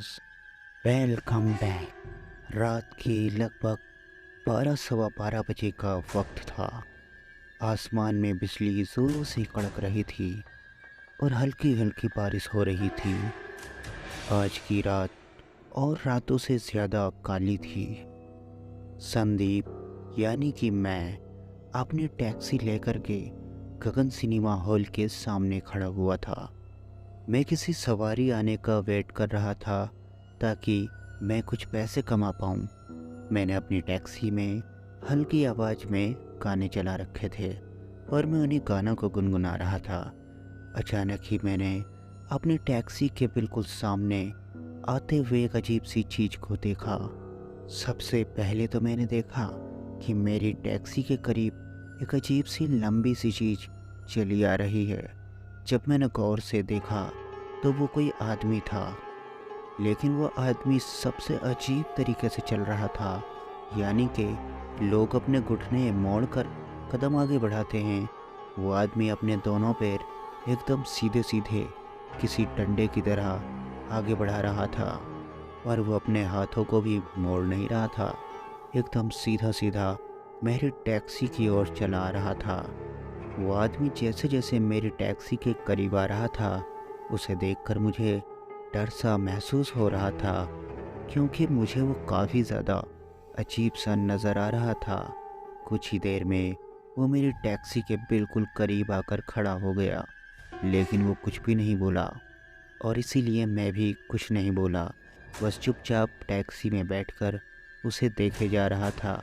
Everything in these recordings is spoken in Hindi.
Guys, welcome back. रात की लगभग 12 सवा 12 बजे का वक्त था। आसमान में बिजली जोरों से कड़क रही थी और हल्की हल्की बारिश हो रही थी। आज की रात और रातों से ज़्यादा काली थी। संदीप यानी कि मैं अपनी टैक्सी लेकर के गगन सिनेमा हॉल के सामने खड़ा हुआ था। मैं किसी सवारी आने का वेट कर रहा था ताकि मैं कुछ पैसे कमा पाऊँ। मैंने अपनी टैक्सी में हल्की आवाज़ में गाने चला रखे थे और मैं उन्हीं गानों को गुनगुना रहा था। अचानक ही मैंने अपनी टैक्सी के बिल्कुल सामने आते हुए एक अजीब सी चीज़ को देखा। सबसे पहले तो मैंने देखा कि मेरी टैक्सी के करीब एक अजीब सी लंबी सी चीज़ चली आ रही है। जब मैंने गौर से देखा तो वो कोई आदमी था, लेकिन वो आदमी सबसे अजीब तरीके से चल रहा था। यानी कि लोग अपने घुटने मोड़कर कदम आगे बढ़ाते हैं, वो आदमी अपने दोनों पैर एकदम सीधे सीधे किसी डंडे की तरह आगे बढ़ा रहा था और वो अपने हाथों को भी मोड़ नहीं रहा था। एकदम सीधा सीधा मेरी टैक्सी की ओर चला आ रहा था। वो आदमी जैसे जैसे मेरी टैक्सी के करीब आ रहा था, उसे देखकर मुझे डर सा महसूस हो रहा था, क्योंकि मुझे वो काफ़ी ज़्यादा अजीब सा नज़र आ रहा था। कुछ ही देर में वो मेरी टैक्सी के बिल्कुल करीब आकर खड़ा हो गया, लेकिन वो कुछ भी नहीं बोला और इसीलिए मैं भी कुछ नहीं बोला। बस चुपचाप टैक्सी में बैठकर उसे देखे जा रहा था।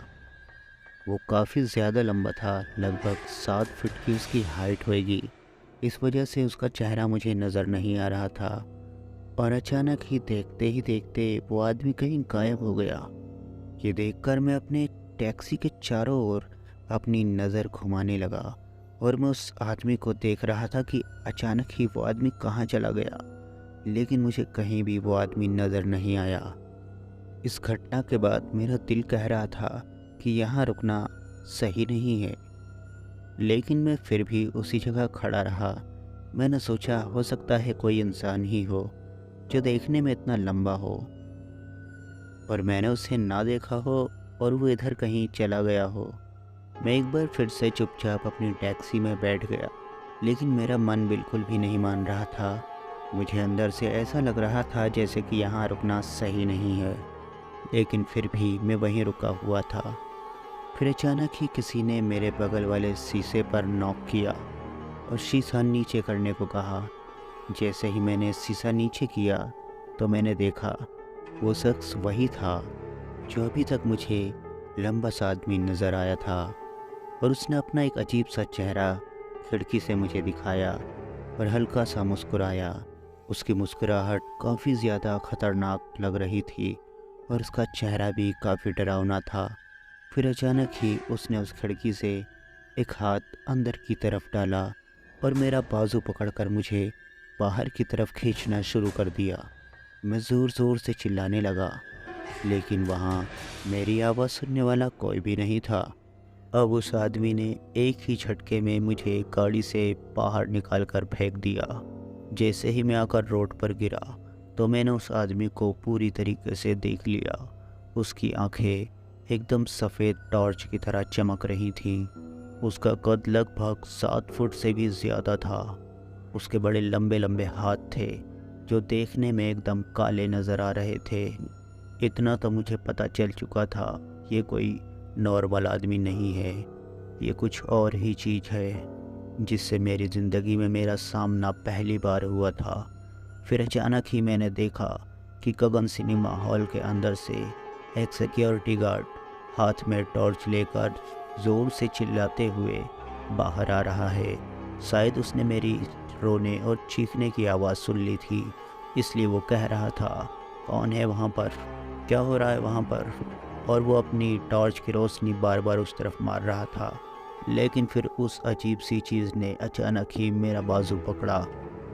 वो काफ़ी ज़्यादा लंबा था, लगभग 7 फीट की उसकी हाइट होएगी। इस वजह से उसका चेहरा मुझे नज़र नहीं आ रहा था और अचानक ही देखते वो आदमी कहीं गायब हो गया। ये देखकर मैं अपने टैक्सी के चारों ओर अपनी नज़र घुमाने लगा और मैं उस आदमी को देख रहा था कि अचानक ही वो आदमी कहाँ चला गया, लेकिन मुझे कहीं भी वो आदमी नज़र नहीं आया। इस घटना के बाद मेरा दिल कह रहा था कि यहाँ रुकना सही नहीं है, लेकिन मैं फिर भी उसी जगह खड़ा रहा। मैंने सोचा हो सकता है कोई इंसान ही हो जो देखने में इतना लंबा हो और मैंने उसे ना देखा हो और वो इधर कहीं चला गया हो। मैं एक बार फिर से चुपचाप अपनी टैक्सी में बैठ गया, लेकिन मेरा मन बिल्कुल भी नहीं मान रहा था। मुझे अंदर से ऐसा लग रहा था जैसे कि यहाँ रुकना सही नहीं है, लेकिन फिर भी मैं वहीं रुका हुआ था। फिर अचानक ही किसी ने मेरे बगल वाले शीशे पर नॉक किया और शीशा नीचे करने को कहा। जैसे ही मैंने शीशा नीचे किया तो मैंने देखा वो शख्स वही था जो अभी तक मुझे लंबा सा आदमी नज़र आया था और उसने अपना एक अजीब सा चेहरा खिड़की से मुझे दिखाया और हल्का सा मुस्कुराया। उसकी मुस्कुराहट काफ़ी ज़्यादा ख़तरनाक लग रही थी और उसका चेहरा भी काफ़ी डरावना था। फिर अचानक ही उसने उस खिड़की से एक हाथ अंदर की तरफ डाला और मेरा बाजू पकड़कर मुझे बाहर की तरफ खींचना शुरू कर दिया। मैं ज़ोर ज़ोर से चिल्लाने लगा, लेकिन वहाँ मेरी आवाज़ सुनने वाला कोई भी नहीं था। अब उस आदमी ने एक ही झटके में मुझे गाड़ी से बाहर निकाल कर फेंक दिया। जैसे ही मैं आकर रोड पर गिरा तो मैंने उस आदमी को पूरी तरीके से देख लिया। उसकी आंखें एकदम सफ़ेद टॉर्च की तरह चमक रही थीं। उसका कद लगभग 7 फुट से भी ज़्यादा था। उसके बड़े लंबे लंबे हाथ थे जो देखने में एकदम काले नज़र आ रहे थे। इतना तो मुझे पता चल चुका था, ये कोई नॉर्मल आदमी नहीं है, ये कुछ और ही चीज़ है जिससे मेरी ज़िंदगी में मेरा सामना पहली बार हुआ था। फिर अचानक ही मैंने देखा कि गगन सिनेमा हॉल के अंदर से एक सिक्योरिटी गार्ड हाथ में टॉर्च लेकर ज़ोर से चिल्लाते हुए बाहर आ रहा है। शायद उसने मेरी रोने और चीखने की आवाज़ सुन ली थी, इसलिए वो कह रहा था, कौन है वहाँ पर, क्या हो रहा है वहाँ पर। और वो अपनी टॉर्च की रोशनी बार बार उस तरफ मार रहा था। लेकिन फिर उस अजीब सी चीज़ ने अचानक ही मेरा बाजू पकड़ा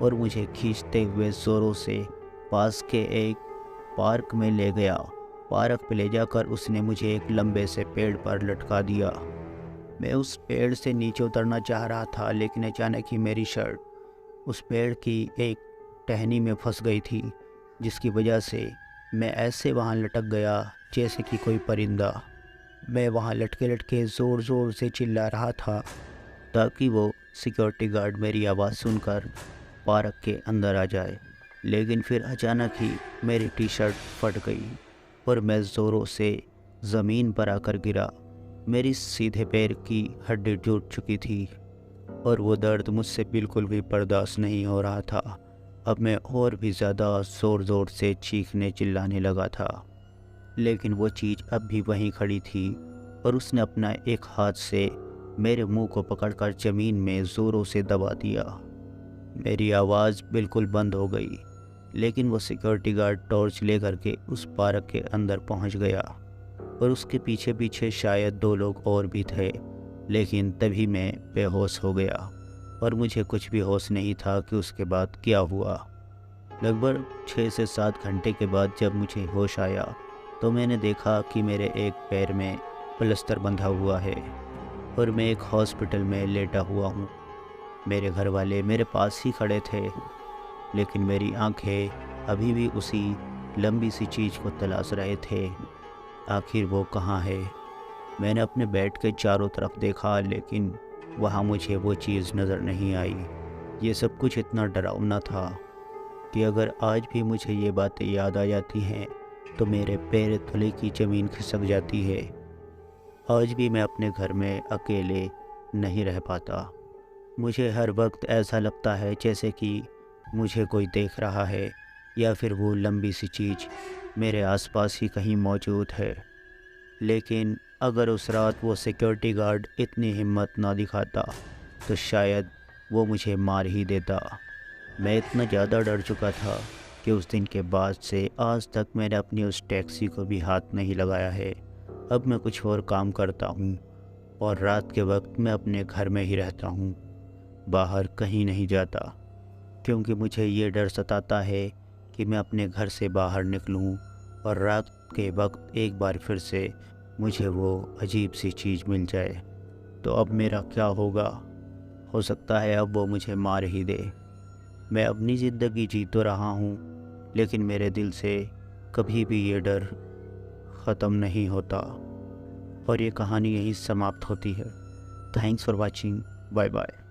और मुझे खींचते हुए ज़ोरों से पास के एक पार्क में ले गया। पार्क पे ले जाकर उसने मुझे एक लंबे से पेड़ पर लटका दिया। मैं उस पेड़ से नीचे उतरना चाह रहा था, लेकिन अचानक ही मेरी शर्ट उस पेड़ की एक टहनी में फंस गई थी, जिसकी वजह से मैं ऐसे वहाँ लटक गया जैसे कि कोई परिंदा। मैं वहाँ लटके लटके ज़ोर ज़ोर से चिल्ला रहा था ताकि वो सिक्योरिटी गार्ड मेरी आवाज़ सुनकर पार्क के अंदर आ जाए। लेकिन फिर अचानक ही मेरी टी शर्ट फट गई और मैं ज़ोरों से ज़मीन पर आकर गिरा। मेरी सीधे पैर की हड्डी टूट चुकी थी और वो दर्द मुझसे बिल्कुल भी बर्दाश्त नहीं हो रहा था। अब मैं और भी ज़्यादा ज़ोर ज़ोर से चीखने चिल्लाने लगा था, लेकिन वो चीज़ अब भी वहीं खड़ी थी और उसने अपना एक हाथ से मेरे मुंह को पकड़कर ज़मीन में ज़ोरों से दबा दिया। मेरी आवाज़ बिल्कुल बंद हो गई, लेकिन वो सिक्योरिटी गार्ड टॉर्च लेकर के उस पार्क के अंदर पहुंच गया और उसके पीछे पीछे शायद 2 लोग और भी थे। लेकिन तभी मैं बेहोश हो गया और मुझे कुछ भी होश नहीं था कि उसके बाद क्या हुआ। लगभग 6 से 7 घंटे के बाद जब मुझे होश आया तो मैंने देखा कि मेरे एक पैर में प्लास्टर बंधा हुआ है और मैं एक हॉस्पिटल में लेटा हुआ हूँ। मेरे घर वाले मेरे पास ही खड़े थे, लेकिन मेरी आंखें अभी भी उसी लंबी सी चीज़ को तलाश रहे थे। आखिर वो कहाँ है? मैंने अपने बेड के चारों तरफ देखा, लेकिन वहाँ मुझे वो चीज़ नज़र नहीं आई। ये सब कुछ इतना डरावना था कि अगर आज भी मुझे ये बातें याद आ जाती हैं तो मेरे पैर तले की ज़मीन खिसक जाती है। आज भी मैं अपने घर में अकेले नहीं रह पाता। मुझे हर वक्त ऐसा लगता है जैसे कि मुझे कोई देख रहा है या फिर वो लंबी सी चीज़ मेरे आसपास ही कहीं मौजूद है। लेकिन अगर उस रात वो सिक्योरिटी गार्ड इतनी हिम्मत ना दिखाता तो शायद वो मुझे मार ही देता। मैं इतना ज़्यादा डर चुका था कि उस दिन के बाद से आज तक मैंने अपनी उस टैक्सी को भी हाथ नहीं लगाया है। अब मैं कुछ और काम करता हूँ और रात के वक्त मैं अपने घर में ही रहता हूँ, बाहर कहीं नहीं जाता, क्योंकि मुझे ये डर सताता है कि मैं अपने घर से बाहर निकलूँ और रात के वक्त एक बार फिर से मुझे वो अजीब सी चीज़ मिल जाए तो अब मेरा क्या होगा। हो सकता है अब वो मुझे मार ही दे। मैं अपनी ज़िंदगी जी तो रहा हूँ, लेकिन मेरे दिल से कभी भी ये डर ख़त्म नहीं होता और ये कहानी यहीं समाप्त होती है। Thanks for watching. Bye bye.